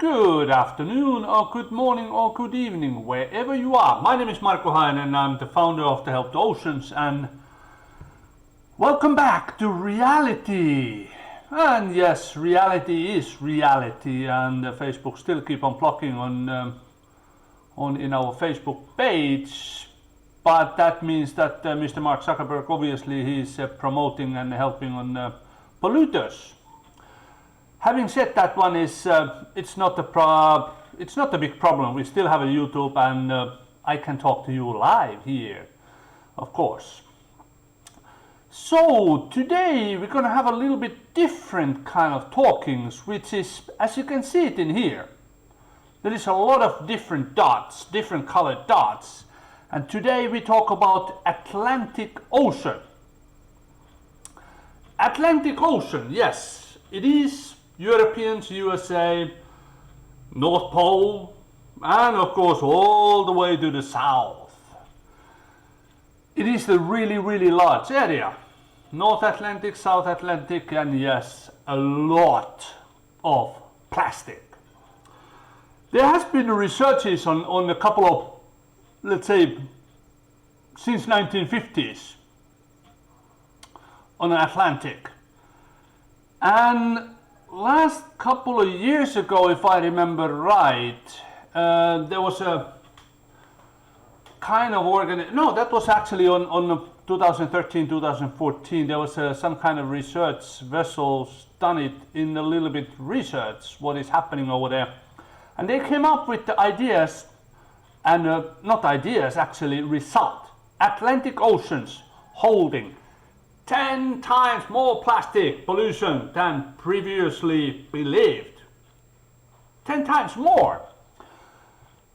Good afternoon, or good morning, or good evening, wherever you are. My name is Marko Hainen, I'm the founder of the Help the Oceans, and welcome back to reality. And yes, reality is reality, and Facebook still keep on blocking on in our Facebook page. But that means that Mr. Mark Zuckerberg, obviously, he's promoting and helping on polluters. Having said that, one is it's not a big problem. We still have a YouTube, and I can talk to you live here, of course. So today we're gonna have a little bit different kind of talkings, which is, as you can see it in here, there is a lot of different dots, different colored dots, and today we talk about Atlantic Ocean. Atlantic Ocean, yes, it is Europeans, USA, North Pole, and of course all the way to the south. It is a really, really large area. North Atlantic, South Atlantic, and yes, a lot of plastic. There has been researches on a couple of, let's say, since 1950s on the Atlantic. And last couple of years ago, if I remember right, there was a kind of no, that was actually on 2013, 2014. There was some kind of research vessels done it in a little bit research what is happening over there, and they came up with the ideas, and not ideas, actually result. Atlantic Oceans holding 10 times more plastic pollution than previously believed. 10 times more.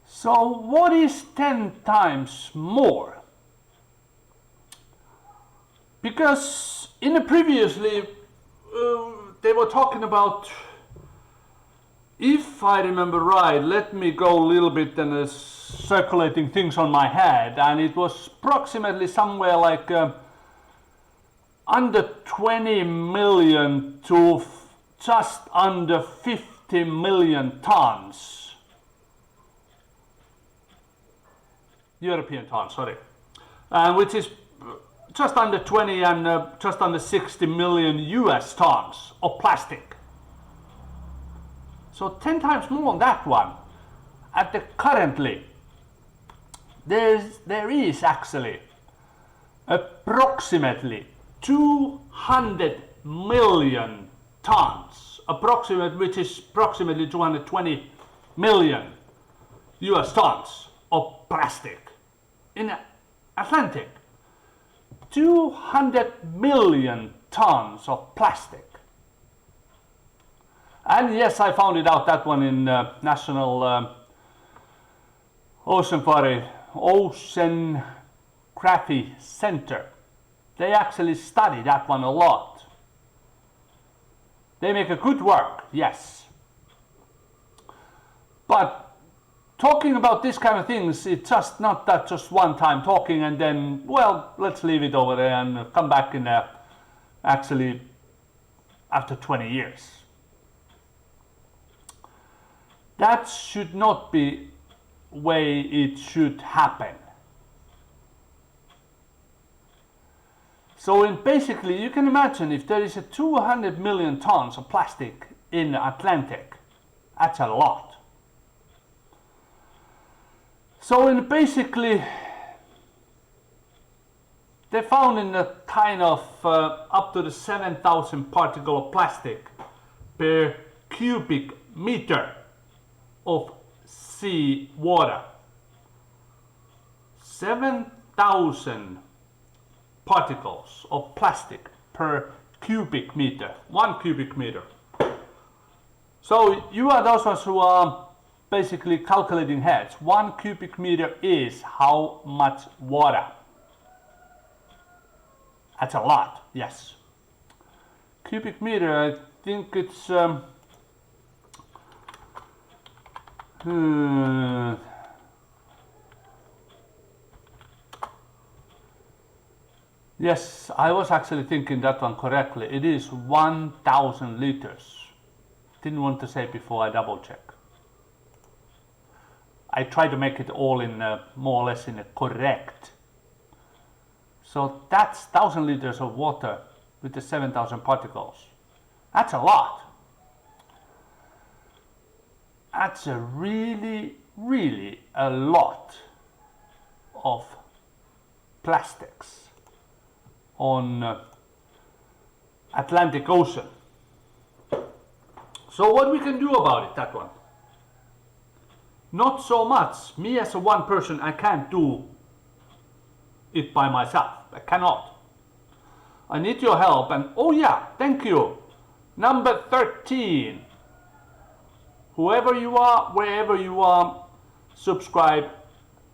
So what is 10 times more? Because in the previously they were talking about, if I remember right, let me go a little bit and circulating things on my head, and it was approximately somewhere like under 20 million to just under 50 million tons. European tons, sorry. Which is just under 20 and just under 60 million US tons of plastic. So 10 times more on that one. At the currently, there is actually approximately 200 million tons, which is approximately 220 million US tons of plastic in the Atlantic. 200 million tons of plastic. And yes, I found it out, that one in National Oceanography Center. They actually study that one a lot. They make a good work, yes. But talking about this kind of things, it's just not that just one time talking and then, well, let's leave it over there and come back in there actually after 20 years. That should not be the way it should happen. So basically, you can imagine if there is a 200 million tons of plastic in the Atlantic, that's a lot. So basically, they found in a kind of up to the 7,000 particle of plastic per cubic meter of sea water. 7,000 particles of plastic per cubic meter, 1 cubic meter. So you are those ones who are basically calculating heads. 1 cubic meter is how much water? That's a lot, yes. Cubic meter, I think it's yes, I was actually thinking that one correctly. It is 1,000 liters. Didn't want to say before I double check. I try to make it all in more or less in a correct. So that's 1,000 liters of water with the 7,000 particles. That's a lot. That's a really, really a lot of plastics on Atlantic Ocean. So what we can do about it, that one? Not so much. Me as a one person, I can't do it by myself. I cannot. I need your help, and oh yeah, thank you. Number 13. Whoever you are, wherever you are, subscribe,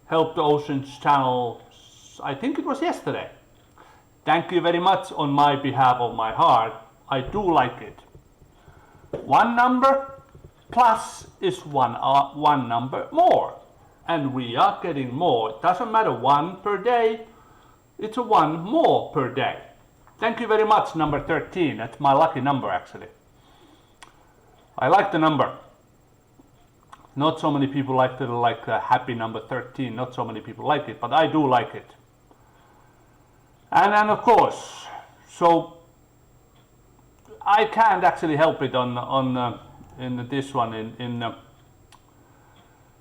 help the Oceans channel. I think it was yesterday. Thank you very much on my behalf of my heart. I do like it. One number plus is one number more. And we are getting more. It doesn't matter, one per day. It's a one more per day. Thank you very much, number 13. That's my lucky number, actually. I like the number. Not so many people like the happy number 13. Not so many people like it, but I do like it. And of course, so I can't actually help it in this one.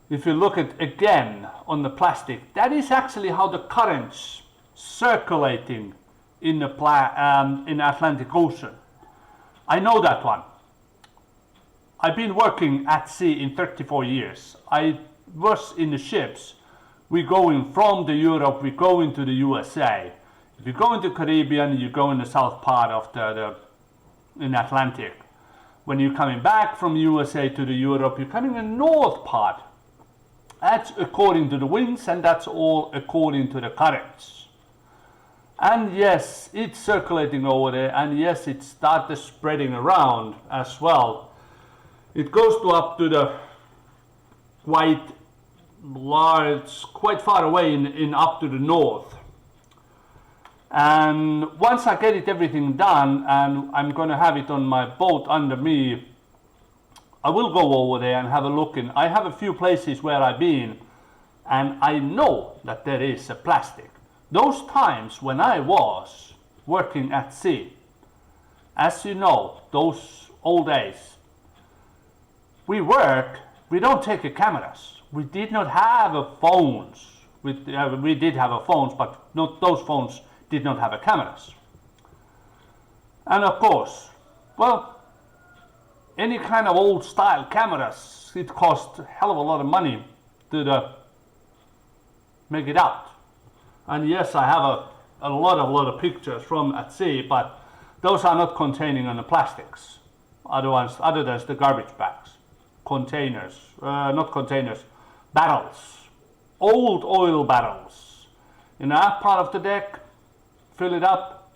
If you look at again on the plastic, that is actually how the currents circulating in the in Atlantic Ocean. I know that one. I've been working at sea in 34 years. I was in the ships. We're going from the Europe, we're going to the USA. If you go into Caribbean, you go in the south part of in Atlantic. When you're coming back from USA to the Europe, you're coming in the north part. That's according to the winds, and that's all according to the currents. And yes, it's circulating over there, and yes, it started spreading around as well. It goes up to the quite large, quite far away in up to the north. And once I get everything done, and I'm going to have it on my boat under me, I will go over there and have a look. I have a few places where I've been, and I know that there is a plastic. Those times when I was working at sea, as you know, those old days, we don't take cameras. We did not have phones. We did have phones, but not those phones did not have cameras. And of course, well, any kind of old style cameras, it cost a hell of a lot of money to make it out. And yes, I have a lot of pictures from at sea, but those are not containing on the plastics. Other than the garbage bags. Containers, not containers, barrels, old oil barrels. In that part of the deck, fill it up,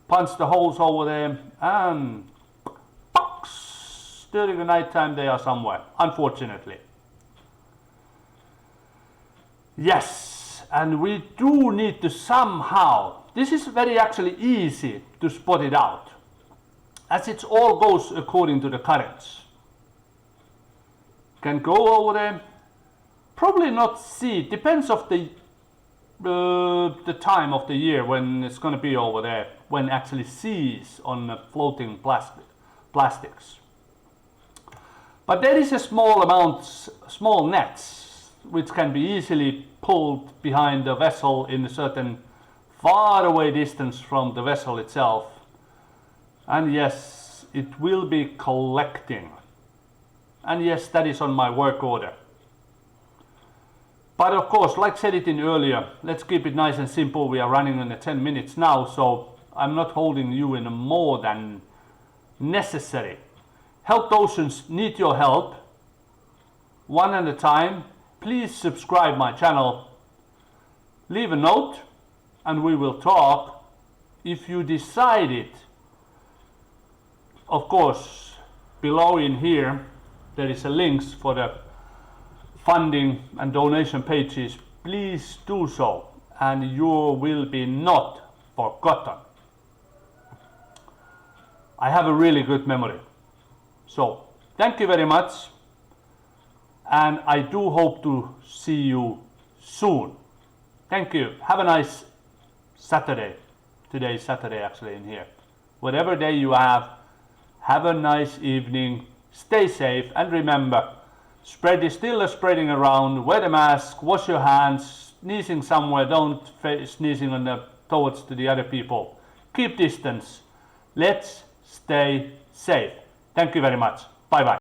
punch the holes over there, and box. During the night time they are somewhere, unfortunately. Yes, and we do need to somehow, this is very actually easy to spot it out, as it all goes according to the currents. Can go over there, probably not see, depends of the time of the year when it's going to be over there, when actually sees on floating plastics. But there is a small nets, which can be easily pulled behind the vessel in a certain far away distance from the vessel itself. And yes, it will be collecting. And yes, that is on my work order. But of course, like said it in earlier, let's keep it nice and simple. We are running on the 10 minutes now, so I'm not holding you in more than necessary. Help the Oceans need your help. One at a time. Please subscribe my channel. Leave a note and we will talk. If you decide it, of course, below in here, there is a links for the funding and donation pages. Please do so, and you will be not forgotten. I have a really good memory. So, thank you very much. and I do hope to see you soon. Thank you. Have a nice Saturday. Today is Saturday actually in here. Whatever day you have a nice evening. Stay safe, and remember, spread is still spreading around. Wear the mask, wash your hands, sneezing somewhere, don't sneezing on towards to the other people. Keep distance. Let's stay safe. Thank you very much. Bye bye.